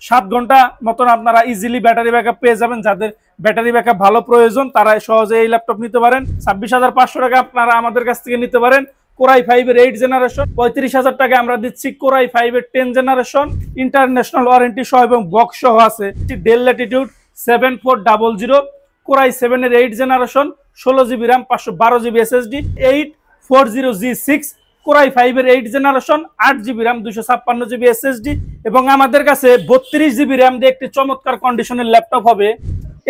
7 ঘন্টা মতন আপনারা ইজিলি ব্যাটারি ব্যাকআপ পেয়ে যাবেন। যাদের ব্যাটারি ব্যাকআপ ভালো প্রয়োজন তারা সহজে এই ল্যাপটপ নিতে পারেন। 26,500 টাকা আপনারা আমাদের কাছ থেকে নিতে পারেন। কোরাই 5 এর 8 জেনারেশন 35,000 টাকা আমরা দিচ্ছি। কোরাই 5 এর 10 জেনারেশন ইন্টারন্যাশনাল ওয়ারেন্টি সহ এবং বক্স সহ আছে। ডেল ল্যাটিটিউড 7400, কোরাই 7 এর 8 generation 16GB RAM 512GB SSD 840G6, core i 5 এর 8 generation 8GB RAM 256GB SSD এবং আমাদের কাছে 32GB RAM দিয়ে একটি চমৎকার কন্ডিশনের ল্যাপটপ হবে।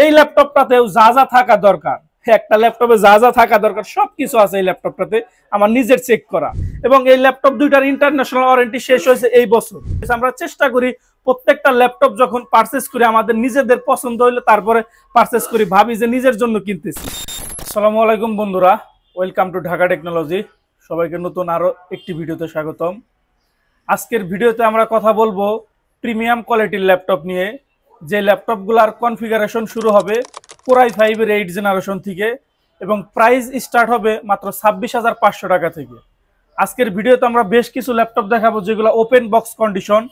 এই ল্যাপটপটাতেও যা যা থাকা দরকার, একটা ল্যাপটপে যা যা থাকা দরকার সবকিছু আছে এই ল্যাপটপটাতে, আমার নিজের চেক করা। এবং এই ল্যাপটপ দুইটার ইন্টারন্যাশনাল ওয়ারেন্টি শেষ হয়েছে এই বছর। আমরা চেষ্টা করি প্রত্যেকটা ল্যাপটপ যখন পারচেজ করি আমাদের নিজেদের পছন্দ হইলে তারপরে পারচেজ করি, ভাবি যে নিজের জন্য কিনতেছি। আসসালামু আলাইকুম বন্ধুরা, ওয়েলকাম টু ঢাকা টেকনোলজি। সবাইকে নতুন আরো একটি ভিডিওতে স্বাগতম। আজকের ভিডিওতে আমরা কথা বলবো প্রিমিয়াম কোয়ালিটির ল্যাপটপ নিয়ে, যে ল্যাপটপগুলোর কনফিগারেশন শুরু হবে কোরাই 5 এর 8 জেনারেশন থেকে এবং প্রাইস স্টার্ট হবে মাত্র 26,500 টাকা থেকে। আজকের ভিডিওতে আমরা বেশ কিছু ল্যাপটপ দেখাবো যেগুলো ওপেন বক্স কন্ডিশন,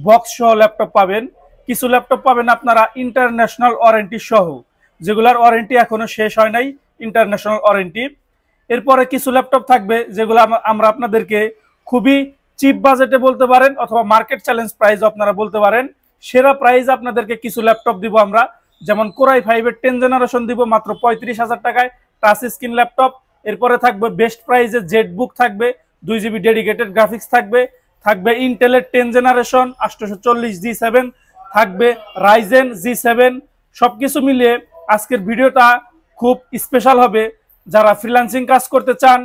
বক্স সহ ল্যাপটপ পাবেন। কিছু ল্যাপটপ পাবেন আপনারা ইন্টারন্যাশনাল ওয়ারেন্টি সহ, যেগুলোর ওয়ারেন্টি এখনো শেষ হয় নাই, ইন্টারন্যাশনাল ওয়ারেন্টি। এরপরে কিছু ল্যাপটপ থাকবে যেগুলো আমরা আপনাদেরকে খুবই চিপ বাজেটে বলতে পারেন অথবা মার্কেট চ্যালেঞ্জ প্রাইস আপনারা বলতে পারেন, সেরা প্রাইস আপনাদেরকে কিছু ল্যাপটপ দিব আমরা। যেমন কোরাই 5 এর 10 জেনারেশন দিব মাত্র 35,000 টাকায়, টাচ স্ক্রিন ল্যাপটপ। এরপরে থাকবে বেস্ট প্রাইসে জেড বুক থাকবে, 2GB ডেডিকেটেড গ্রাফিক্স থাকবে ইন্টেলের 10 জেনারেশন 840G7, থাকবে রাইজেন G7। সবকিছু মিলিয়ে আজকের ভিডিওটা খুব স্পেশাল হবে। যারা ফ্রিল্যান্সিং কাজ করতে চান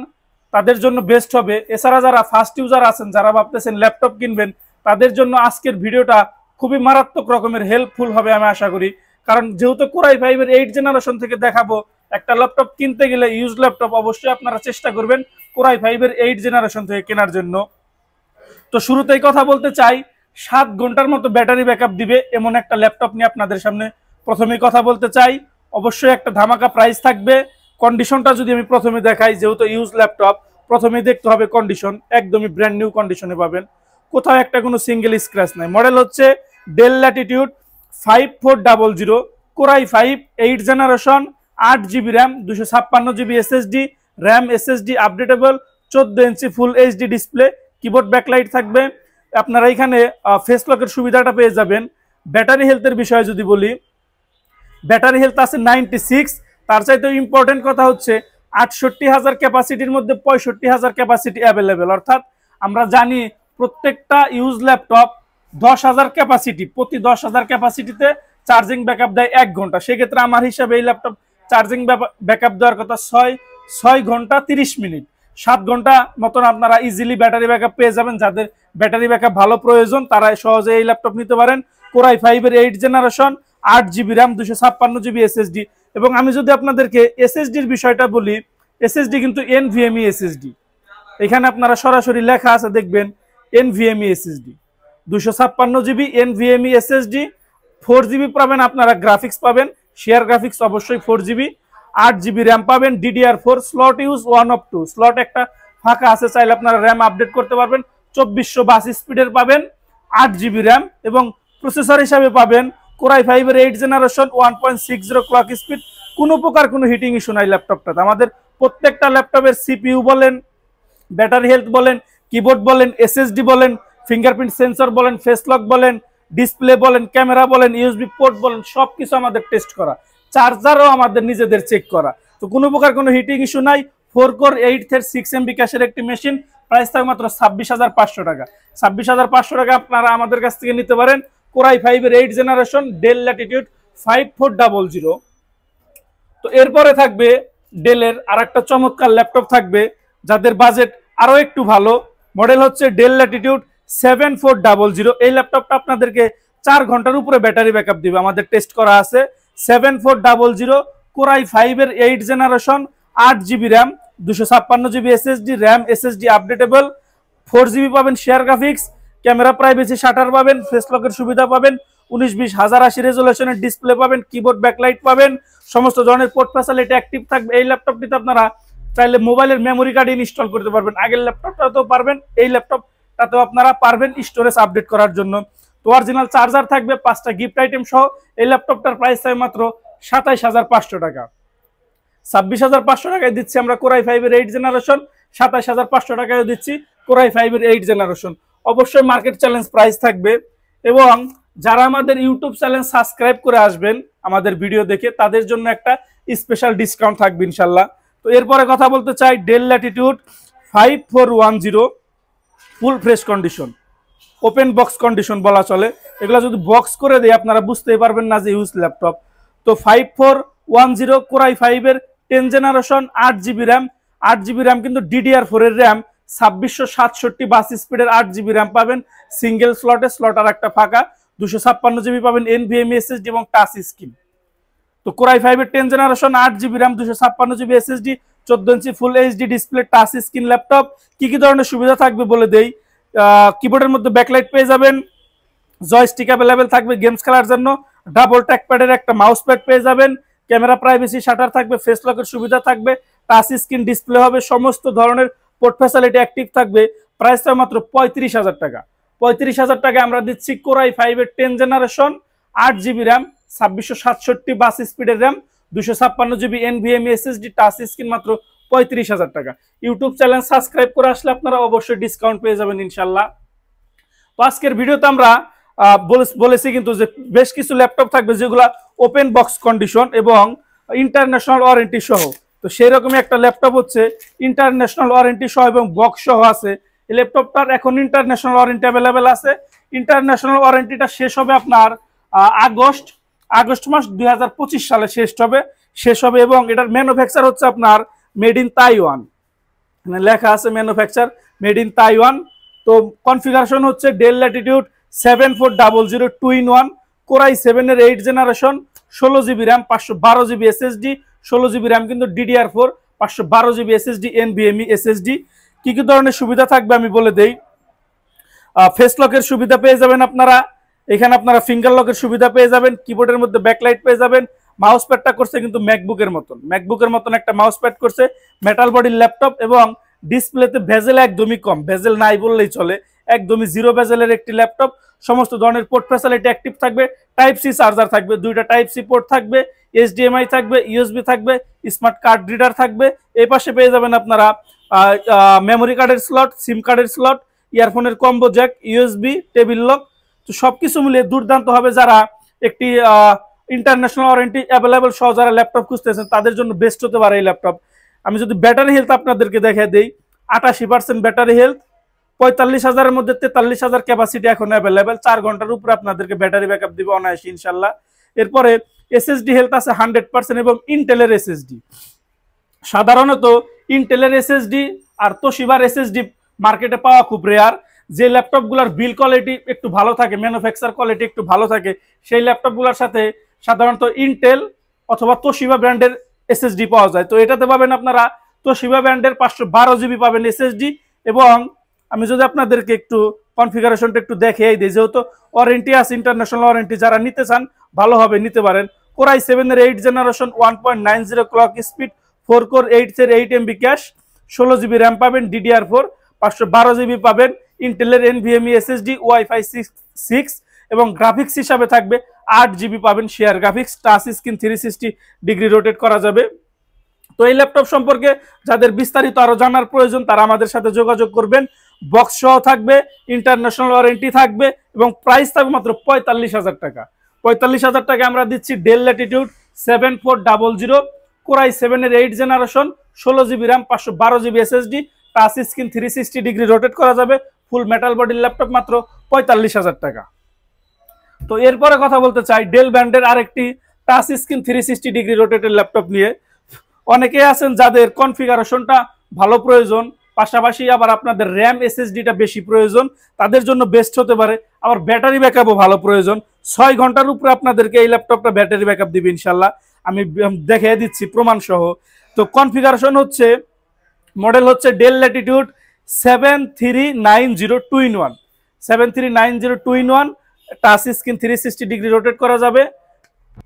তাদের জন্য বেস্ট হবে। এছাড়া যারা ফার্স্ট ইউজার আছেন, যারা ভাবতেছেন ল্যাপটপ কিনবেন, তাদের জন্য আজকের ভিডিওটা খুবই মারাত্মক রকমের হেল্পফুল হবে আমি আশা করি। কারণ যেহেতু কোরাই 5 এর 8 জেনারেশন থেকে দেখাবো, একটা ল্যাপটপ কিনতে গেলে ইউজ ল্যাপটপ অবশ্যই আপনারা চেষ্টা করবেন কোরাই 5 এর 8 জেনারেশন থেকে কেনার জন্য। তো শুরুতেই কথা বলতে চাই 7 ঘন্টার মতো ব্যাটারি ব্যাকআপ দিবে এমন একটা ল্যাপটপ নিয়ে আপনাদের সামনে প্রথমেই কথা বলতে চাই। অবশ্যই একটা ধামাকা প্রাইস থাকবে। কন্ডিশনটা যদি আমি প্রথমে দেখাই, যেহেতু ইউজ ল্যাপটপ প্রথমেই দেখতে হবে কন্ডিশন, একদমই ব্র্যান্ড নিউ কন্ডিশনে পাবেন, কোথাও একটা কোনো সিঙ্গেল স্ক্র্যাচ নাই। মডেল হচ্ছে Dell Latitude 5400, core i 5 8 generation 8GB RAM 256GB SSD, RAM SSD updatable, 14 inch full HD display, keyboard backlight থাকবে। আপনারা এখানে ফেস লকের সুবিধাটা পেয়ে যাবেন। ব্যাটারি হেলথের বিষয়ে যদি বলি, ব্যাটারি হেলথ আছে 96। তার চাইতে ইম্পর্টেন্ট কথা হচ্ছে 68,000 ক্যাপাসিটির মধ্যে 65,000 ক্যাপাসিটি অ্যাভেলেবেল। অর্থাৎ আমরা জানি প্রত্যেকটা ইউজ ল্যাপটপ 10,000 ক্যাপাসিটি, প্রতি 10,000 ক্যাপাসিটিতে চার্জিং ব্যাকআপ দেয় 1 ঘন্টা। সেক্ষেত্রে আমার হিসাবে এই ল্যাপটপ চার্জিং ব্যাকআপ দেওয়ার কথা 6 ঘন্টা 30 মিনিট। 7 ঘন্টা মতন আপনারা ইজিলি ব্যাটারি ব্যাকআপ পেয়ে যাবেন। যাদের ব্যাটারি ব্যাকআপ ভালো প্রয়োজন তারা সহজে এই ল্যাপটপ নিতে পারেন। কোরাই 5 এর 8 generation 8GB RAM 256GB SSD। এবং আমি যদি আপনাদেরকে এসএসডির বিষয়টা বলি, এসএসডি কিন্তু NVMe SSD। এখানে আপনারা সরাসরি লেখা আছে দেখবেন NVMe SSD 256GB NVMe SSD। 4GB পাবেন আপনারা, গ্রাফিক্স পাবেন শেয়ার গ্রাফিক্স অবশ্যই 4GB, 8GB RAM পাবেন, DDR4 slot use 1 of 2 slot একটা ফাঁকা আছে, চাইলে আপনারা র্যাম আপডেট করতে পারবেন। 2422 স্পিডের পাবেন 8GB RAM এবং প্রসেসর হিসাবে পাবেন কোরাই 5 এর 8 জেনারেশন 1.60 ক্লক স্পিড। কোনো প্রকার কোনো হিটিং ইস্যু নাই ল্যাপটপটাতে। আমাদের প্রত্যেকটা ল্যাপটপের CPU বলেন, ব্যাটারি হেলথ বলেন, কিবোর্ড বলেন, এসএসডি বলেন, ফিঙ্গারপ্রিন্ট সেন্সর বলেন, ফেস লক বলেন, ডিসপ্লে বলেন, ক্যামেরা বলেন, ইউএসবি পোর্ট বলেন, সবকিছু আমাদের টেস্ট করা, চার্জারও আমাদের নিজেদের চেক করা। তো কোনো প্রকার কোনো হিটিং ইস্যু নাই। 4 কোর 8 এর 6MB ক্যাশের একটি মেশিন, প্রাইস থাকে মাত্র 26,500 টাকা। 26,500 টাকা আপনারা আমাদের কাছ থেকে নিতে পারেন কোরাই 5 এর 8 জেনারেশন ডেল ল্যাটিটিউড 5400। তো এরপরে থাকবে ডেলের আরেকটা চমৎকার ল্যাপটপ থাকবে যাদের বাজেট আরো একটু ভালো। মডেল হচ্ছে ডেল ল্যাটিটিউড 7400। এই ল্যাপটপটা আপনাদেরকে 4 ঘন্টার উপরে ব্যাটারি ব্যাকআপ দিবে, আমাদের টেস্ট করা আছে। 7400, কোরাই 5 এর 8 generation 8GB RAM 256GB SSD, RAM SSD updatable, 4GB পাবেন share graphics, camera privacy shutter পাবেন, ফেস লকের সুবিধা পাবেন, 1920x1080 রেজুলেশনের ডিসপ্লে পাবেন, কিবোর্ড ব্যাকলাইট পাবেন, সমস্ত ধরনের পোর্ট ফ্যাসিলিটি অ্যাক্টিভ থাকবে। এই ল্যাপটপটিতে আপনারা চাইলে মোবাইলের মেমোরি কার্ড ইনস্টল করতে পারবেন। আগের ল্যাপটপটাতেও পারবেন, এই ল্যাপটপটাতেও আপনারা পারবেন স্টোরেজ আপডেট করার জন্য। তো অরিজিনাল চার্জার থাকবে, 5টা গিফট আইটেম সহ। এই ল্যাপটপটার প্রাইস থাকবে মাত্র 27,500 টাকা। 26,500 টাকায় দিচ্ছি আমরা কোরাই 5 এর 8 জেনারেশন, 27,500 টাকায় দিচ্ছি কোরাই 5 এর 8 জেনারেশন। অবশ্যই মার্কেট চ্যালেঞ্জ প্রাইস থাকবে, এবং যারা আমাদের ইউটিউব চ্যানেল সাবস্ক্রাইব করে আসবেন আমাদের ভিডিও দেখে, তাদের জন্য একটা স্পেশাল ডিসকাউন্ট থাকবে ইনশাল্লাহ। তো এরপরে কথা বলতে চাই del Latitude 5410 full fresh condition, open box condition বলা চলে। এগুলো যদি বক্স করে দেয় আপনারা বুঝতেই পারবেন না যে ইউজ ল্যাপটপ। তো 5410 কোরাই 5 এর 10 generation, 8GB RAM. 8GB RAM কিন্তু DDR4 এর র্যাম, 2667 বাস স্পিডের 8GB র্যাম পাবেন সিঙ্গেল স্লটে, স্লট আর একটা ফাঁকা। 256GB পাবেন NVMe SSD এবং টাচ স্ক্রিন। তো কোরাই 5 এর 10 generation, 8GB RAM, 256GB SSD, 14 inch full HD display, touch screen laptop. কি কি ধরনের সুবিধা থাকবে বলে দেই। কিবোর্ডের মধ্যে ব্যাকলাইট পেয়ে যাবেন, জয়স্টিক অ্যাভেলেবেল থাকবে গেমস খেলার জন্য, ডাবল ট্র্যাকপ্যাডের একটা মাউস প্যাড পেয়ে যাবেন, ক্যামেরা প্রাইভেসি শাটার থাকবে, ফেস লকের সুবিধা থাকবে, টাচ স্ক্রিন ডিসপ্লে হবে, সমস্ত ধরনের পোর্ট ফ্যাসিলিটি অ্যাক্টিভ থাকবে। প্রাইস থাকবে মাত্র 35,000 টাকা। 35,000 টাকায় আমরা দিচ্ছি কোরাই 5 এর 10 জেনারেশন, 8GB র্যাম, 2667 বাস স্পিডের RAM, 256GB NVMe SSD, touch screen, মাত্র 35,000 টাকা। ইউটিউব চ্যানেল সাবস্ক্রাইব করে আসলে আপনারা অবশ্যই ডিসকাউন্ট পেয়ে যাবেন ইনশাল্লাহ। তো আজকের ভিডিওতে আমরা বলেছি কিন্তু যে বেশ কিছু ল্যাপটপ থাকবে যেগুলো ওপেন বক্স কন্ডিশন এবং ইন্টারন্যাশনাল ওয়ারেন্টি সহ। তো সেই রকমই একটা ল্যাপটপ হচ্ছে ইন্টারন্যাশনাল ওয়ারেন্টি সহ এবং বক্স সহ আছে। এই ল্যাপটপটার এখন ইন্টারন্যাশনাল ওয়ারেন্টি অ্যাভেলেবেল আছে। ইন্টারন্যাশনাল ওয়ারেন্টিটা শেষ হবে আপনার আগস্ট মাস 2025 সালে শেষ হবে এবং এটার ম্যানুফ্যাকচার হচ্ছে আপনার মেড ইন তাইওয়ান, লেখা আছে ম্যানুফ্যাকচার মেড ইন তাইওয়ান। তো কনফিগারেশন হচ্ছে ডেল ল্যাটিটিউড 7400 2-in-1 কোরাই 7 এর 8 generation, 16GB RAM, 512GB SSD, 16GB RAM কিন্তু DDR4, 512GB SSD NVMe SSD। কি কি ধরনের সুবিধা থাকবে আমি বলে দেই। ফেস লকের সুবিধা পেয়ে যাবেন আপনারা, এখানে আপনারা ফিঙ্গার লকের সুবিধা পেয়ে যাবেন, কিবোর্ডের মধ্যে ব্যাকলাইট পেয়ে যাবেন, মাউস প্যাডটা করছে কিন্তু ম্যাকবুকের মতন একটা মাউস প্যাড করছে, মেটাল বডির ল্যাপটপ এবং ডিসপ্লেতে ভেজেল একদমই কম, ভেজেল নাই বললেই চলে, একদমই জিরো ভেজেলের একটি ল্যাপটপ। সমস্ত ধরনের পোর্ট ফ্যাসিলিটি অ্যাক্টিভ থাকবে, টাইপ সি চার্জার থাকবে, 2টা টাইপ সি পোর্ট থাকবে, HDMI থাকবে, USB থাকবে, স্মার্ট কার্ড রিডার থাকবে। এই পাশে পেয়ে যাবেন আপনারা মেমোরি কার্ডের স্লট, সিম কার্ডের স্লট, ইয়ারফোনের combo jack, USB, table lock. তো সবকিছু মিলিয়ে দুর্দান্ত হবে। যারা একটি ইন্টারন্যাশনাল ওয়ারেন্টি অ্যাভেলেবল সহ যারা ল্যাপটপ খুঁজতেছেন তাদের জন্য বেস্ট হতে পারে এই ল্যাপটপ। আমি যদি ব্যাটারি হেলথ আপনাদেরকে দেখে দিই, 88% ব্যাটারি হেলথ, 45,000-এর মধ্যে 43,000 ক্যাপাসিটি এখন অ্যাভেলেবেল, 4 ঘন্টার উপরে আপনাদেরকে ব্যাটারি ব্যাকআপ দিবে অনায়াসে ইনশাল্লাহ। এরপরে এসএসডি হেলথ আছে 100% এবং ইন্টেলের এসএসডি। সাধারণত ইন্টেলের এসএসডি আর তোশিবার এসএসডি মার্কেটে পাওয়া খুব রেয়ার। যে ল্যাপটপগুলোর বিল কোয়ালিটি একটু ভালো থাকে, ম্যানুফ্যাকচার কোয়ালিটি একটু ভালো থাকে, সেই ল্যাপটপগুলোর সাথে সাধারণত ইন্টেল অথবা তোশিবা ব্র্যান্ডের এসএসডি পাওয়া যায়। তো এটাতে পাবেন আপনারা তোশিবা ব্র্যান্ডের 512GB পাবেন এসএসডি। এবং আমি যদি আপনাদেরকে একটু কনফিগারেশনটা একটু দেখিয়ে দিই, যেহেতু ওয়ারেন্টি আছে, ইন্টারন্যাশনাল ওয়ারেন্টি, যারা নিতে চান ভালোভাবে নিতে পারেন। কোরাই 7 এর 8 generation, 1.90 clock speed, 4 core 8 MB cash, 16GB RAM পাবেন, DDR4, 512GB পাবেন, ইন্টেলের NVMe SSD, ওয়াইফাই 6 এবং গ্রাফিক্স হিসাবে থাকবে 8GB পাবেন share graphics, touch screen, 360 degree rotate করা যাবে। তো এই ল্যাপটপ সম্পর্কে যাদের বিস্তারিত আরো জানার প্রয়োজন তারা আমাদের সাথে যোগাযোগ করবেন। বক্স সহ থাকবে, ইন্টারন্যাশনাল ওয়ারেন্টি থাকবে এবং প্রাইস থাকবে মাত্র 45,000 টাকা। 45,000 টাকা আমরা দিচ্ছি ডেল ল্যাটিটিউড 7400 কোরাই 7 এর 8 generation, 16GB RAM, 512GB SSD, touch screen, 360 degree rotate করা যাবে, ফুল মেটাল বডির ল্যাপটপ, মাত্র 45,000 টাকা। তো এরপরে কথা বলতে চাই ডেল ব্র্যান্ডের আরেকটি টাচ স্ক্রিন 360 ডিগ্রি রোটেটের ল্যাপটপ নিয়ে। অনেকে আছেন যাদের কনফিগারেশনটা ভালো প্রয়োজন, পাশাপাশি আবার আপনাদের র্যাম এসএসডিটা বেশি প্রয়োজন, তাদের জন্য বেস্ট হতে পারে। আবার ব্যাটারি ব্যাকআপও ভালো প্রয়োজন, 6 ঘন্টার উপরে আপনাদেরকে এই ল্যাপটপটা ব্যাটারি ব্যাকআপ দিবে ইনশাল্লাহ, আমি দেখিয়ে দিচ্ছি প্রমাণ সহ। তো কনফিগারেশন হচ্ছে, মডেল হচ্ছে Dell Latitude 7390 2-in-1, 7390 2-in-1, touch screen, 360 degree rotate করা যাবে।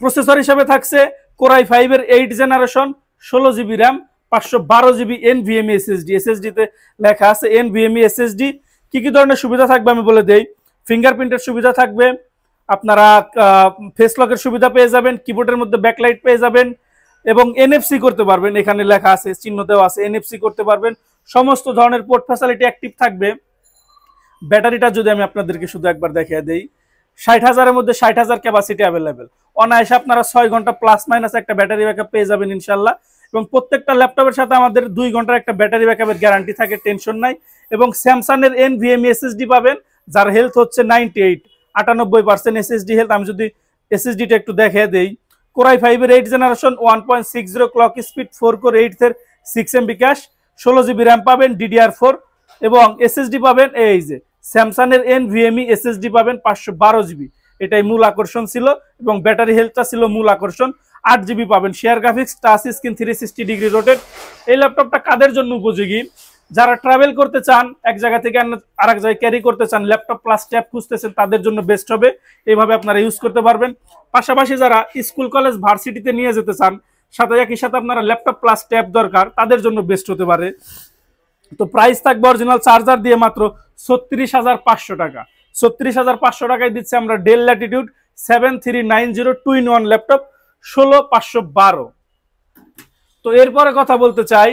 প্রসেসর হিসাবে থাকছে কোরাই 5 এর 8 generation, 16GB RAM, 512GB NVMe SSD, SSD তে লেখা আছে NVMe SSD। কি কি ধরনের সুবিধা থাকবে আমি বলে দেই। ফিঙ্গারপ্রিন্টের সুবিধা থাকবে, আপনারা ফেস লকের সুবিধা পেয়ে যাবেন, কিবোর্ডের মধ্যে ব্যাকলাইট পেয়ে যাবেন এবং এনএফসি করতে পারবেন। এখানে লেখা আছে, চিহ্ন দেওয়া আছে, এনএফসি করতে পারবেন। সমস্ত ধরনের পোর্ট ফ্যাসিলিটি অ্যাক্টিভ থাকবে। ব্যাটারিটা যদি আমি আপনাদেরকে শুধু একবার দেখিয়ে দেই, 60,000-এর মধ্যে 60,000 ক্যাপাসিটি অ্যাভেলেবেল। অনায়াসে আপনারা 6 ঘন্টা প্লাস মাইনাস একটা ব্যাটারি ব্যাকআপ পেয়ে যাবেন ইনশাল্লাহ। এবং প্রত্যেকটা ল্যাপটপের সাথে আমাদের 2 ঘন্টার একটা ব্যাটারি ব্যাকআপের গ্যারান্টি থাকে, টেনশন নাই। এবং স্যামসাং এর NVMe SSD পাবেন, যার হেলথ হচ্ছে 98% SSD হেলথ। আমি যদি SSDটা একটু দেখিয়ে দেই, কোরাই 5 এর 8 জেনারেশন 1.60 ক্লক স্পিড, 4 কোর 8 এর 6 MB ক্যাশ, 16 GB র্যাম পাবেন DDR4 এবং SSD পাবেন এই যে স্যামসাং এর NVMe SSD পাবেন 512 GB। এটাই মূল আকর্ষণ ছিল এবং ব্যাটারি হেলথটা ছিল মূল আকর্ষণ। 8 GB পাবেন share graphics, touch screen, 360 degree rotate. এই ল্যাপটপটা কাদের জন্য উপযোগী? যারা ট্রাভেল করতে চান, এক জায়গা থেকে আরেক জায়গায় ক্যারি করতে চান, ল্যাপটপ প্লাস ট্যাব খুঁজতেছেন, তাদের জন্য বেস্ট হবে। এইভাবে আপনারা ইউজ করতে পারবেন। পাশাপাশি যারা স্কুল কলেজ ভার্সিটিতে নিয়ে যেতে চান, সাথে একই সাথে আপনারা ল্যাপটপ প্লাস ট্যাব দরকার, তাদের জন্য বেস্ট হতে পারে। তো প্রাইস থাকবে অরিজিনাল চার্জার দিয়ে মাত্র 36,500 টাকা। 36,500 টাকায় দিচ্ছে আমরা ডেল ল্যাটিটিউড 7390 2-in-1 ল্যাপটপ 16512। তো এরপরে কথা বলতে চাই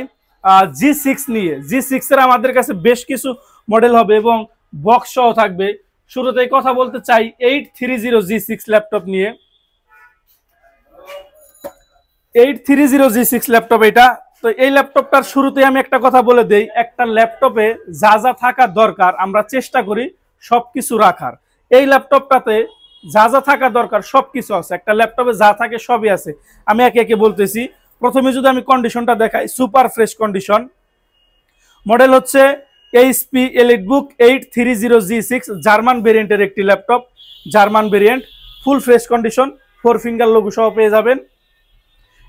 G6 নিয়ে। G6 এর আমাদের কাছে বেশ কিছু মডেল হবে এবং বক্স সহ থাকবে। শুরুতেই কথা বলতে চাই 830 G6 ল্যাপটপ নিয়ে। 830 G6 ল্যাপটপ এটা। তো এই ল্যাপটপটার শুরুতেই আমি একটা কথা বলে দেই, একটা ল্যাপটপে যা যা থাকা দরকার আমরা চেষ্টা করি সবকিছু রাখার। এই ল্যাপটপটাতে যা যা থাকা দরকার সবকিছু আছে, একটা ল্যাপটপে যা থাকে সবই আছে। আমি একে একে বলতেছি। প্রথমে যদি আমি কন্ডিশনটা দেখাই, সুপার ফ্রেশ কন্ডিশন। মডেল হচ্ছে HP EliteBook 830 G6, জার্মান ভেরিয়েন্টের একটি laptop, German variant, full fresh condition, 4 finger logo সহ পেয়ে যাবেন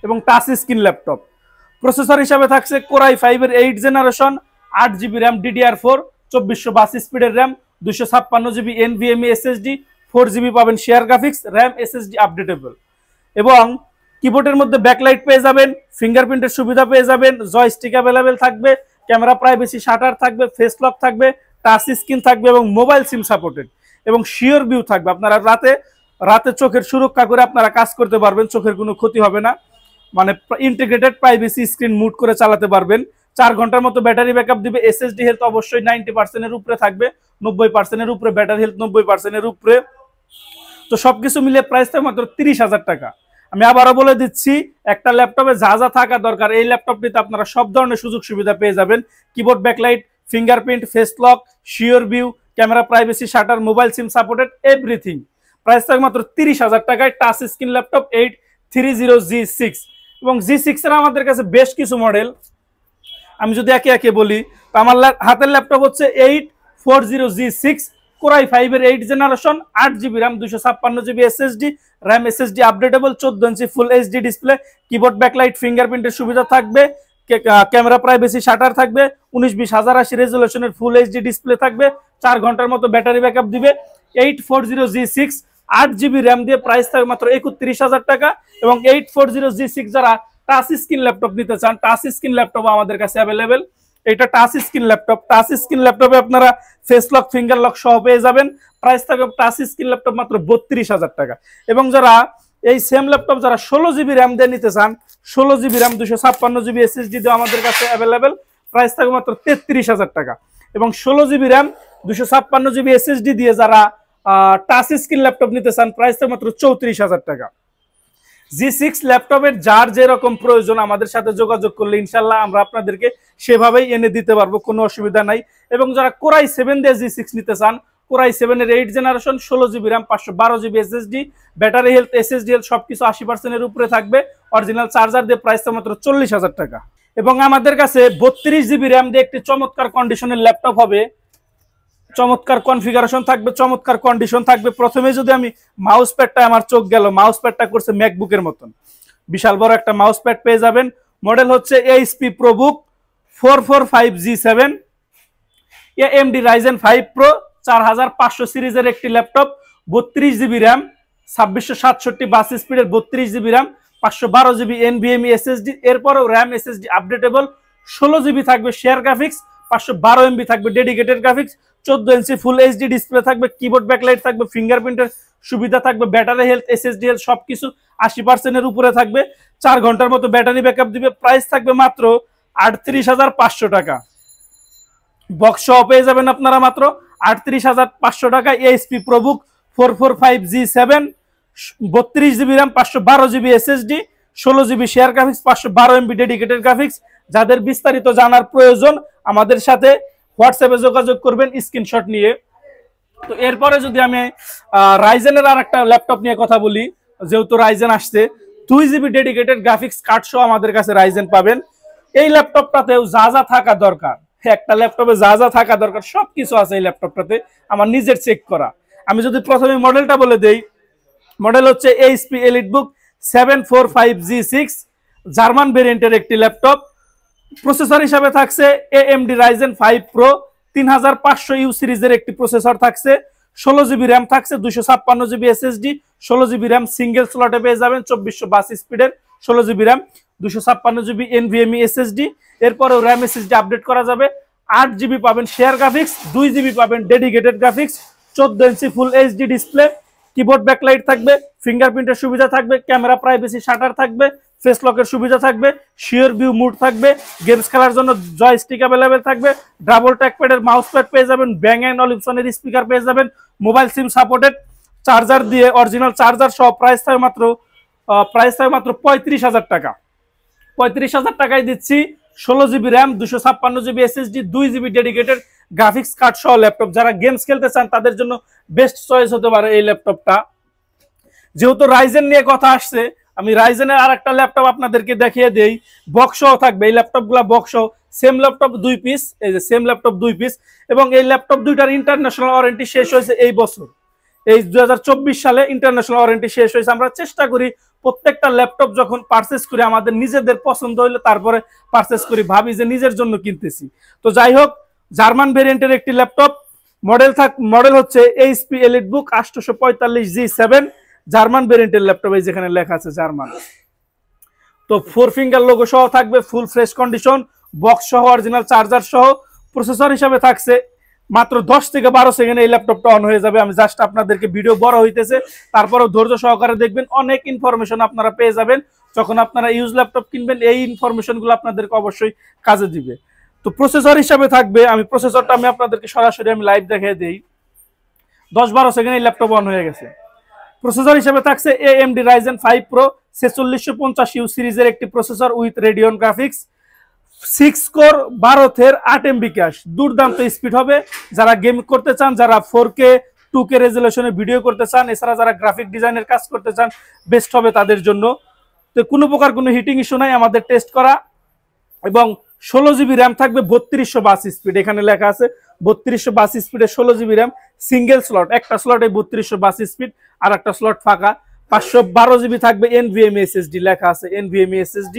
এবং টাচ স্ক্রিন ল্যাপটপ। প্রসেসর হিসাবে থাকছে কোরাই 5 এর 8 জেনারেশন, 8 GB র্যাম DDR4, 2422 স্পিডের RAM, 256 GB NVMe SSD, 4 GB পাবেন share graphics, RAM SSD updatable. এবং কিবোর্ডের মধ্যে ব্যাকলাইট পেয়ে যাবেন, ফিঙ্গারপ্রিন্টের সুবিধা পেয়ে যাবেন, জয়স্টিক অ্যাভেলেবেল থাকবে, ক্যামেরা প্রাইভেসি শাটার থাকবে, ফেস লক থাকবে, টাচ স্ক্রিন থাকবে এবং মোবাইল সিম সাপোর্টেড এবং শিওর ভিউ থাকবে। আপনারা রাতে চোখের সুরক্ষা করে আপনারা কাজ করতে পারবেন, চোখের কোনো ক্ষতি হবে না। মানে ইন্টিগ্রেটেড প্রাইভেসি স্ক্রিন মুড করে চালাতে পারবেন। 4 ঘন্টার মতো ব্যাটারি ব্যাকআপ দিবে। SSD হেলথ অবশ্যই 90% এর উপরে থাকবে, 90% এর উপরে, ব্যাটারি হেলথ 90% এর উপরে। তো সবকিছু মিলিয়ে প্রাইস থাকবে মাত্র 30,000 টাকা। আমি আবারও বলে দিচ্ছি, একটা ল্যাপটপে যা যা থাকা দরকার এই ল্যাপটপটিতে আপনারা সব ধরনের সুযোগ সুবিধা পেয়ে যাবেন। Keyboard backlight, fingerprint, face lock, sure view, camera privacy shutter, mobile SIM supported, everything. Price থাকবে মাত্র 30,000 টাকায়। টাচ স্ক্রিন ল্যাপটপ 830 G6 এবং G6 এর আমাদের কাছে বেশ কিছু মডেল। আমি যদি একে একে বলি, তো আমার হাতের ল্যাপটপ হচ্ছে 840 G6, কোরাই 5 এর 8 generation, 8 GB RAM, 256 GB SSD, RAM SSD updatable, 14 inch full HD display, keyboard backlight, ফিঙ্গারপ্রিন্টের সুবিধা থাকবে, ক্যামেরা প্রাইভেসি শাটার থাকবে, 1920x1080 রেজুলেশনের ফুল HD ডিসপ্লে থাকবে, 4 ঘন্টার মতো ব্যাটারি ব্যাকআপ দিবে। 840 G6 8 GB র্যাম দিয়ে প্রাইস থাকবে মাত্র 31,000 টাকা। এবং 840 G6 যারা টাচ স্ক্রিন ল্যাপটপ নিতে চান, টাচ স্ক্রিন ল্যাপটপ আমাদের কাছে অ্যাভেলেবেল। এটা touch screen laptop, touch screen ল্যাপটপে আপনারা ফেস লক, ফিঙ্গার লক সহ পেয়ে যাবেন। প্রাইস থাকবে টাচ স্ক্রিন ল্যাপটপ মাত্র 32,000 টাকা। এবং যারা এই সেম ল্যাপটপ যারা 16 GB র্যাম দিয়ে নিতে চান, 16 GB র্যাম, 256 GB SSD দিয়ে আমাদের কাছে অ্যাভেলেবেল। প্রাইস থাকবে মাত্র 33,000 টাকা। এবং 16 GB র্যাম, 256 GB SSD দিয়ে যারা টাচ স্ক্রিন ল্যাপটপ নিতে চান, প্রাইস থাকবে মাত্র 34,000 টাকা। G6 ল্যাপটপের যার যেরকম প্রয়োজন আমাদের সাথে যোগাযোগ করলে ইনশাল্লাহ আমরা আপনাদেরকে সেভাবেই এনে দিতে পারবো, কোনো অসুবিধা নাই। এবং যারা কোরাই 7 দিয়ে G6 নিতে চান, কোরাই 7 এর 8 generation, 16 GB RAM, 512 GB SSD, battery health, SSD health সবকিছু 80% এর উপরে থাকবে। অরিজিনাল চার্জার দিয়ে প্রাইস মাত্র 40,000 টাকা। এবং আমাদের কাছে 32 GB র্যাম দিয়ে একটি চমৎকার কন্ডিশনের ল্যাপটপ হবে, চমৎকার কনফিগারেশন থাকবে, চমৎকার কন্ডিশন থাকবে। প্রথমে যদি আমি মাউস প্যাডটা, আমার চোখ গেল, মাউস প্যাডটা করছে ম্যাকবুকের মতন, বিশাল বড় একটা মাউস প্যাড পেয়ে যাবেন। মডেল হচ্ছে HP ProBook 445 G7, AMD Ryzen 5 Pro 4500 সিরিজের একটি ল্যাপটপ, 32 GB র্যাম, 2667 বাস স্পিডের 32 GB RAM, 512 GB NVMe SSD, এরপরও র্যাম SSD আপডেটেবল, 16 GB থাকবে শেয়ার গ্রাফিক্স, 512 MB থাকবে dedicated graphics, 14 inch full HD display থাকবে, কিবোর্ড ব্যাকলাইট থাকবে, ফিঙ্গারপ্রিন্টের সুবিধা থাকবে, ব্যাটারি হেলথ, এসএসডি হেলথ সবকিছু 80% এর উপরে থাকবে। 4 ঘন্টার মতো ব্যাটারি ব্যাকআপ দিবে। প্রাইস থাকবে মাত্র 38,500 টাকা। বক্স সহ পেয়ে যাবেন আপনারা মাত্র 38,500 টাকা। HP ProBook 445G7, 32 GB RAM, 512 GB SSD, 16 GB share graphics, 512 MB dedicated graphics. যাদের বিস্তারিত জানার প্রয়োজন আমাদের সাথে হোয়াটসঅ্যাপে যোগাযোগ করবেন স্ক্রিনশট নিয়ে। তো এরপরে যদি আমি রাইজেনের আর একটা ল্যাপটপ নিয়ে কথা বলি, যেহেতু রাইজেন আসছে, 2 জিবি ডেডিকেটেড গ্রাফিক্স কার্ড সহ আমাদের কাছে রাইজেন পাবেন। এই ল্যাপটপটাতেও যা যা থাকা দরকার, একটা ল্যাপটপে যা যা থাকা দরকার সবকিছু আছে এই ল্যাপটপটাতে, আমার নিজের চেক করা। আমি যদি প্রথমে মডেলটা বলে দেই, মডেল হচ্ছে এইচপি এলিটবুক 745G6, জার্মান ভেরিয়েন্টের একটি ল্যাপটপ। প্রসেসর হিসাবে থাকছে AMD Ryzen 5 Pro 3500U সিরিজের একটি প্রসেসর থাকছে। 16 জিবি র্যাম থাকছে, 256 GB SSD, 16 GB RAM single স্লটে পেয়ে যাবেন, 2422 স্পিডের 16 GB RAM, 256 GB NVMe SSD. এরপরেও র্যাম এসএসডি আপডেট করা যাবে। 8 জিবি পাবেন শেয়ার গ্রাফিক্স, 2 জিবি পাবেন dedicated graphics, 14 inch full HD display, keyboard backlight থাকবে, ফিঙ্গারপ্রিন্টের সুবিধা থাকবে, ক্যামেরা প্রাইভেসি শাটার থাকবে, ফেস লকের সুবিধা থাকবে, শিওর ভিউ মুড থাকবে, গেমস খেলার জন্য জয়স্টিক অ্যাভেলেবেল থাকবে, ডাবল ট্র্যাকপ্যাডের মাউস প্যাড পেয়ে যাবেন, ব্যাং অ্যান্ড অলিপসনের স্পিকার পেয়ে যাবেন, মোবাইল সিম সাপোর্টেড, চার্জার দিয়ে অরিজিনাল চার্জার সহ। প্রাইস থাকে মাত্র 35,000 টাকা। 35,000 টাকায় দিচ্ছি 16 GB RAM, 256 GB SSD, 2 GB dedicated graphics card সহ ল্যাপটপ। যারা গেমস খেলতে চান তাদের জন্য বেস্ট চয়েস হতে পারে এই ল্যাপটপটা। যেহেতু রাইজেন নিয়ে কথা আসছে, আমি রাইজেনের আর একটা ল্যাপটপ আপনাদেরকে দেখিয়ে দেই। বক্স সহ থাকবে এই ল্যাপটপগুলো, বক্স সহ। সেম ল্যাপটপ 2 পিস, এই যে সেম ল্যাপটপ 2 পিস। এবং এই ল্যাপটপ দুইটার ইন্টারন্যাশনাল ওয়ারেন্টি শেষ হয়েছে এই বছর, এই 2024 সালে ইন্টারন্যাশনাল ওয়ারেন্টি শেষ হয়েছে। আমরা চেষ্টা করি প্রত্যেকটা ল্যাপটপ যখন পারচেস করি আমাদের নিজেদের পছন্দ হইলে তারপরে পারচেস করি, ভাবি যে নিজের জন্য কিনতেছি। তো যাই হোক, জার্মান ভেরিয়েন্টের একটি ল্যাপটপ, মডেল হচ্ছে এইচপি এলিটবুক 845G7, জার্মান ভেরিয়েন্টের ল্যাপটপ, এই যেখানে লেখা আছে জার্মান। তো 4 ফিঙ্গার লোগো সহ থাকবে, ফুল ফ্রেশ কন্ডিশন, বক্স সহ, অরিজিনাল চার্জার সহ। প্রসেসর হিসাবে থাকছে মাত্র 10 থেকে 12 সেকেন্ডে এই ল্যাপটপটা অন হয়ে যাবে। আমি জাস্ট আপনাদেরকে, ভিডিও বড় হইতেছে, তারপরেও ধৈর্য সহকারে দেখবেন, অনেক ইনফরমেশন আপনারা পেয়ে যাবেন। যখন আপনারা ইউজ ল্যাপটপ কিনবেন এই ইনফরমেশনগুলো আপনাদেরকে অবশ্যই কাজে দিবে। তো প্রসেসর হিসাবে থাকবে, আমি প্রসেসরটা আপনাদেরকে সরাসরি লাইভ দেখিয়ে দিই। 10-12 সেকেন্ড এই ল্যাপটপ অন হয়ে গেছে। প্রসেসর হিসেবে থাকছে AMD Ryzen 5 Pro 4650U সিরিজের একটি processor with Radeon graphics, 6 core 12 thread 8 MB cash. দুর্দান্ত স্পিড হবে। যারা গেম করতে চান, যারা 4K 2K রেজুলেশনে ভিডিও করতে চান, এছাড়া যারা গ্রাফিক ডিজাইনের কাজ করতে চান, বেস্ট হবে তাদের জন্য। তো কোনো প্রকার কোনো হিটিং ইস্যু নাই, আমাদের টেস্ট করা। এবং 16 জিবি র্যাম থাকবে, 3222 স্পিড, এখানে লেখা আছে 3222 স্পিডে 16 জিবি র্যাম, সিঙ্গেল স্লট, একটা স্লটে 3222 স্পিড, আর একটা স্লট ফাঁকা। 512 জিবি থাকবে, NVMe SSD লেখা আছে, NVMe SSD।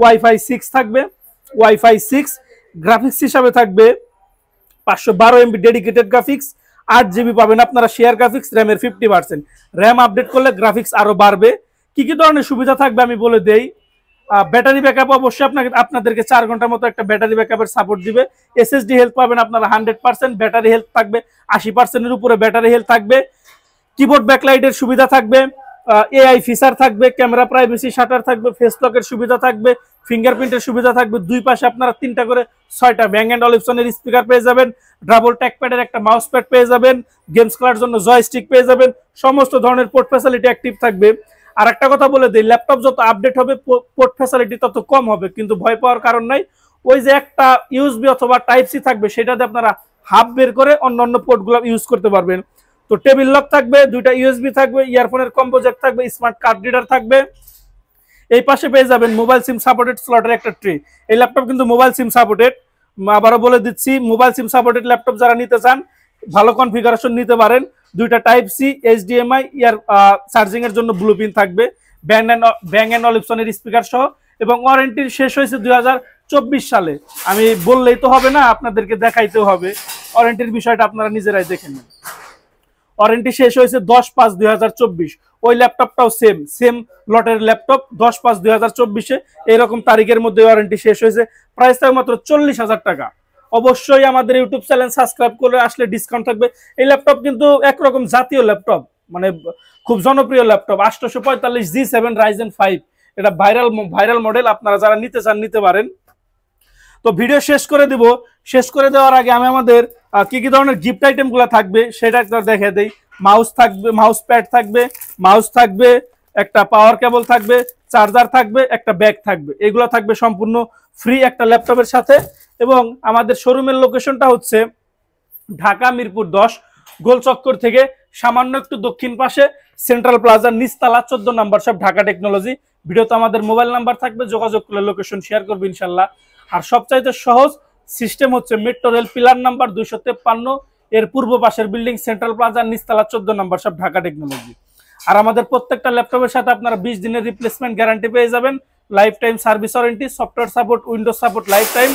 ওয়াইফাই 6 থাকবে, ওয়াইফাই 6। গ্রাফিক্স হিসাবে থাকবে 512 MB ডেডিকেটেড গ্রাফিক্স, 8 জিবি পাবেন আপনারা শেয়ার গ্রাফিক্স, র্যামের 50%। র্যাম আপডেট করলে গ্রাফিক্স আরো বাড়বে। কি কি ধরনের সুবিধা থাকবে আমি বলে দেই। ব্যাটারি ব্যাকআপ অবশ্যই আপনাদেরকে 4 ঘন্টার মতো একটা ব্যাটারি ব্যাকআপের সাপোর্ট দিবে। এসএসডি হেলথ পাবেন আপনারা 100%, ব্যাটারি হেলথ থাকবে 80% এর উপরে ব্যাটারি হেলথ থাকবে। কিবোর্ড ব্যাকলাইটের সুবিধা থাকবে, AI ফিচার থাকবে, ক্যামেরা প্রাইভেসি শাটার থাকবে, ফেস লকের সুবিধা থাকবে, ফিঙ্গারপ্রিন্টের সুবিধা থাকবে। দুই পাশে আপনারা 3টা করে 6টা ব্যাং অ্যান্ড অলিপসনের স্পিকার পেয়ে যাবেন, ডাবল ট্র্যাকপ্যাডের একটা মাউস প্যাড পেয়ে যাবেন, গেমস খেলার জন্য জয়স্টিক পেয়ে যাবেন, সমস্ত ধরনের পোর্ট ফ্যাসিলিটি অ্যাক্টিভ থাকবে। আর একটা কথা বলে দিই, ল্যাপটপ যত আপডেট হবে পোর্ট ফ্যাসিলিটি তত কম হবে, কিন্তু ভয় পাওয়ার কারণ নাই। ওই যে একটা ইউএসবি অথবা টাইপ সি থাকবে, সেটাতে আপনারা হাফ বের করে অন্যান্য পোর্টগুলো ইউজ করতে পারবেন। তো টেবিল লক থাকবে, 2টা ইউএসবি থাকবে, ইয়ারফোনের কম্বো জ্যাক থাকবে, স্মার্ট কার্ড রিডার থাকবে। এই পাশে পেয়ে যাবেন মোবাইল সিম সাপোর্টেড স্লটের একটা ট্রে। এই ল্যাপটপ কিন্তু মোবাইল সিম সাপোর্টেড, আবারও বলে দিচ্ছি, মোবাইল সিম সাপোর্টেড ল্যাপটপ যারা নিতে চান ভালো কনফিগারেশন নিতে পারেন। 2টা টাইপ সি, HDMI, ইয়ার চার্জিং এর জন্য ব্লুপিন থাকবে, ব্যাং অ্যান্ড অলিপসনের স্পিকার সহ। এবং ওয়ারেন্টি শেষ হয়েছে 2024 সালে। আমি বললেই তো হবে না, আপনাদেরকে দেখাইতেও হবে। ওয়ারেন্টির বিষয়টা আপনারা নিজেরাই দেখে নেন। ওয়ারেন্টি শেষ হয়েছে 10/5/2024। ওই ল্যাপটপটাও সেম লটের ল্যাপটপ, 10/5/2024 এরকম তারিখের মধ্যে ওয়ারেন্টি শেষ হয়েছে। প্রাইস থাকবে মাত্র 40,000 টাকা। অবশ্যই আমাদের ইউটিউব চ্যানেল সাবস্ক্রাইব করে আসলে ডিসকাউন্ট থাকবে। এই ল্যাপটপ কিন্তু একরকম জাতীয় ল্যাপটপ, মানে খুব জনপ্রিয় ল্যাপটপ 845G7 Ryzen 5, এটা ভাইরাল মডেল। আপনারা যারা নিতে চান নিতে পারেন। তো ভিডিও শেষ করে দিব। শেষ করে দেওয়ার আগে আমি আমাদের কি কি ধরনের গিফট আইটেমগুলো থাকবে সেটা একটা দেখে দেই। মাউস থাকবে, মাউস প্যাড থাকবে, মাউস থাকবে, একটা পাওয়ার কেবল থাকবে, চার্জার থাকবে, একটা ব্যাগ থাকবে। এগুলো থাকবে সম্পূর্ণ ফ্রি একটা ল্যাপটপের সাথে। এবং আমাদের শোরুমের লোকেশনটা হচ্ছে ঢাকা মিরপুর 10 গোল চক্কর থেকে সামান্য একটু দক্ষিণ পাশে সেন্ট্রাল প্লাজার নিচতলা 14 নম্বর সব, ঢাকা টেকনোলজি। ভিডিওতে আমাদের মোবাইল নাম্বার থাকবে, যোগাযোগ করলে লোকেশন শেয়ার করবে ইনশাল্লাহ। আর সবচাইতে সহজ সিস্টেম হচ্ছে মেট্রো রেল পিলার নাম্বার 253 এর পূর্ব পাশের বিল্ডিং সেন্ট্রাল প্লাজার নিচতলা 14 নম্বর সব, ঢাকা টেকনোলজি। আর আমাদের প্রত্যেকটা ল্যাপটপের সাথে আপনারা 20 দিনের রিপ্লেসমেন্ট গ্যারান্টি পেয়ে যাবেন, life time service warranty, software support, Windows support life time.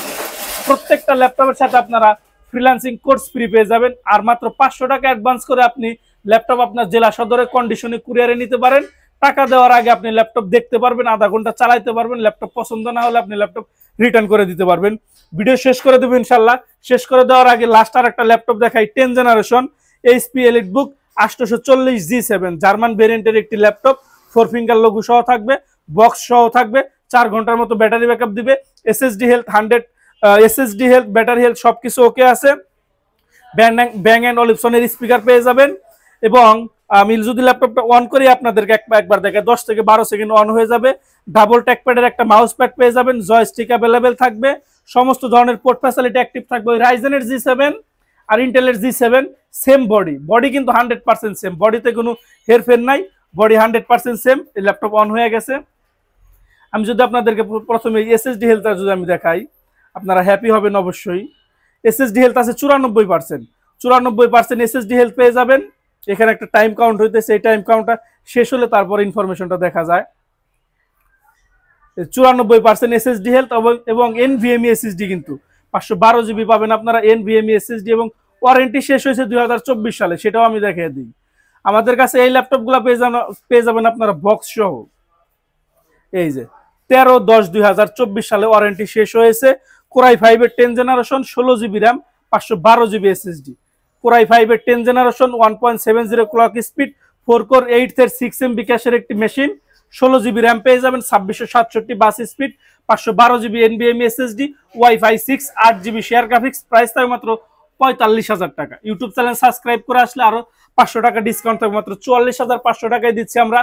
প্রত্যেকটা ল্যাপটপের সাথে আপনারা ফ্রিল্যান্সিং কোর্স ফ্রি পেয়ে যাবেন। আর মাত্র 500 টাকা অ্যাডভান্স করে আপনি ল্যাপটপ আপনার জেলা সদরে কন্ডিশনে কুরিয়ারে নিতে পারেন। টাকা দেওয়ার আগে আপনি ল্যাপটপ দেখতে পারবেন, আধা ঘন্টা চালাইতে পারবেন। ল্যাপটপ পছন্দ না হলে আপনি ল্যাপটপ রিটার্ন করে দিতে পারবেন। ভিডিও শেষ করে দেবো ইনশাল্লাহ। শেষ করে দেওয়ার আগে লাস্ট আর একটা ল্যাপটপ দেখাই, 10 generation HP EliteBook 840G7 German ভেরিয়েন্টের একটি ল্যাপটপ। 4 ফিঙ্গার লোগো সহ থাকবে, বক্স সহ থাকবে, 4 ঘন্টার মতো ব্যাটারি ব্যাকআপ দিবে, SSD health 100, SSD health, battery health সবকিছু ওকে আছে। ব্যাং অ্যান্ড অলিপসনের স্পিকার পেয়ে যাবেন। এবং আমি যদি ল্যাপটপটা অন করি আপনাদেরকে একবার দেখে 10 থেকে 12 সেকেন্ড অন হয়ে যাবে। ডাবল ট্যাকপ্যাডের একটা মাউস প্যাড পেয়ে যাবেন, জয়স্টিক অ্যাভেলেবেল থাকবে, সমস্ত ধরনের পোর্ট ফ্যাসিলিটি অ্যাক্টিভ থাকবে। ওই রাইজেনের G7 আর ইন্টেলের G7 সেম বডি কিন্তু 100% সেম, বডিতে কোনো হেরফের নাই, বডি 100% সেম। এই ল্যাপটপ অন হয়ে গেছে। আমি যদি আপনাদেরকে প্রথমে SSD হেলথটা যদি আমি দেখাই, আপনারা হ্যাপি হবেন অবশ্যই। SSD হেলথ আছে 94%, SSD হেলথ পেয়ে যাবেন। এখানে একটা টাইম কাউন্ট হইতেছে, এই টাইম কাউন্টটা শেষ হলে তারপর ইনফরমেশনটা দেখা যায়। 94% SSD হেলথ এবং NVMe SSD কিন্তু 512 GB পাবেন আপনারা NVMe SSD, এবং ওয়ারেন্টি শেষ হয়েছে 2024 সালে, সেটাও আমি দেখিয়ে দিই। আমাদের কাছে এই ল্যাপটপগুলো পেয়ে যাবেন আপনারা বক্স সহ। এই যে 13/10/2024 সালে ওয়ারেন্টি শেষ হয়েছে। কোরাই 5 এর 10 generation 16 GB RAM 512 GB SSD। Core i 5 এর 10 জেনারেশন 1.70 ক্লক স্পিড 4 কোর 8 এর 6 MB ক্যাশের একটি মেশিন, 16 GB RAM পেয়ে যাবেন, 2667 বাস speed, 512 GB NVMe SSD, Wi-Fi 6, 8 GB share graphics. Price থাকবে মাত্র 45,000 টাকা। ইউটিউব চ্যানেল সাবস্ক্রাইব করে আসলে আরো 500 টাকা ডিসকাউন্ট থাকবে। মাত্র 44,500 টাকায় দিচ্ছি আমরা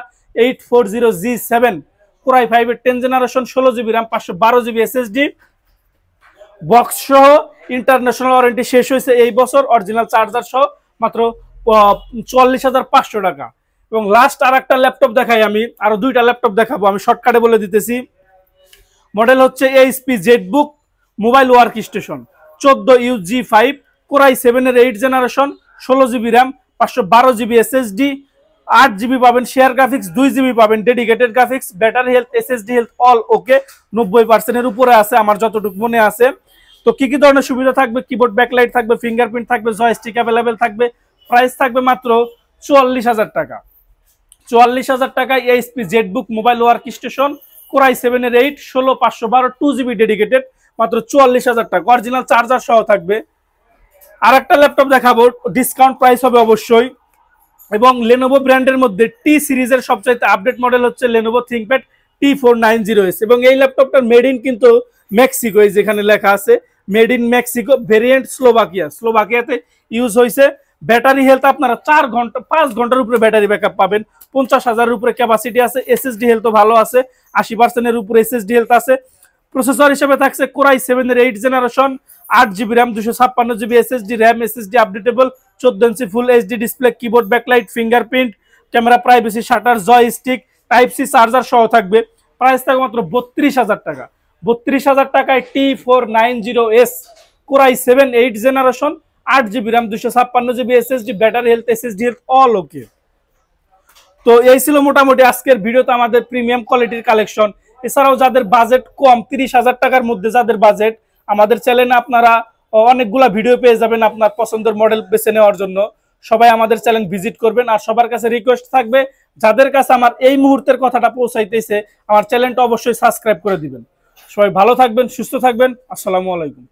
840G7 কোরাই 5 এর 10 generation 16 GB RAM 512 GB SSD box সহ। ইন্টারন্যাশনাল ওয়ারেন্টি শেষ হয়েছে এই বছর, অরিজিনাল চার্জার সহ, মাত্র 44,500 টাকা। এবং লাস্ট আর একটা ল্যাপটপ দেখাই, আমি আরো 2টা ল্যাপটপ দেখাবো, আমি শর্টকাটে বলে দিতেছি। মডেল হচ্ছে HP ZBook mobile work station 14UG5 core i 7 এর 8 generation 16 GB RAM 512 GB SSD, 8 GB পাবেন শেয়ার গ্রাফিক্স, 2 GB পাবেন dedicated graphics, battery health, SSD health all ওকে, 90% এর উপরে আছে আমার যতটুকু মনে আছে। তো কি কি ধরনের সুবিধা থাকবে, কিবোর্ড ব্যাকলাইট থাকবে, ফিঙ্গারপ্রিন্ট থাকবে, জয়স্টিক অ্যাভেলেবেল থাকবে। প্রাইস থাকবে মাত্র 44,000 টাকা। 44,000 টাকায় HP ZBook mobile work station core i 7 এর 8 16/512 2 GB ডেডিকেটেড, মাত্র 44,000 টাকা। অরিজিনাল চার্জার সহ থাকবে। আর একটা ল্যাপটপ দেখাবো, ডিসকাউন্ট প্রাইস হবে অবশ্যই। এবং লেনোভো ব্র্যান্ডের মধ্যে টি সিরিজের সবচাইতে আপডেট মডেল হচ্ছে লেনোভো থিংকপ্যাড T490S, এবং এই ল্যাপটপটার মেড ইন কিন্তু মেক্সিকো, এই যেখানে লেখা আছে মেড ইন মেক্সিকো, ভেরিয়েন্ট স্লোভাকিয়াতে ইউজ হয়েছে। ব্যাটারি হেলথ আপনারা 5 ঘন্টার উপরে ব্যাটারি ব্যাকআপ পাবেন, 50,000 উপরে ক্যাপাসিটি আছে। SSD হেলথও ভালো আছে, 80% এর উপরে SSD হেলথ আছে। প্রসেসর হিসেবে থাকছে কোরাই 7 এর 8 generation 8 GB RAM 256 GB SSD, RAM SSD updatable, 14 inch full HD display, keyboard backlight, fingerprint, camera privacy shutter, joystick, type C charger সহ থাকবে। প্রাইস থাকবে মাত্র 32,000 টাকা। 32,000 টাকায় T490S core i 7 8 generation 8 GB RAM 256 GB SSD, battery health, SSD health all ওকে। তো এই ছিল মোটামুটি আজকের ভিডিওতে আমাদের প্রিমিয়াম কোয়ালিটির কালেকশন। এছাড়াও যাদের বাজেট কম 30,000 টাকার মধ্যে যাদের বাজেট, আমাদের চ্যানেলে আপনারা অনেকগুলা ভিডিও পেয়ে যাবেন আপনার পছন্দের মডেল বেছে নেওয়ার জন্য। সবাই আমাদের চ্যানেল ভিজিট করবেন। আর সবার কাছে রিকোয়েস্ট থাকবে, যাদের কাছে আমার এই মুহূর্তের কথাটা পৌঁছাইতেছে আমার চ্যানেলটা অবশ্যই সাবস্ক্রাইব করে দিবেন। সবাই ভালো থাকবেন, সুস্থ থাকবেন। আসসালামু আলাইকুম।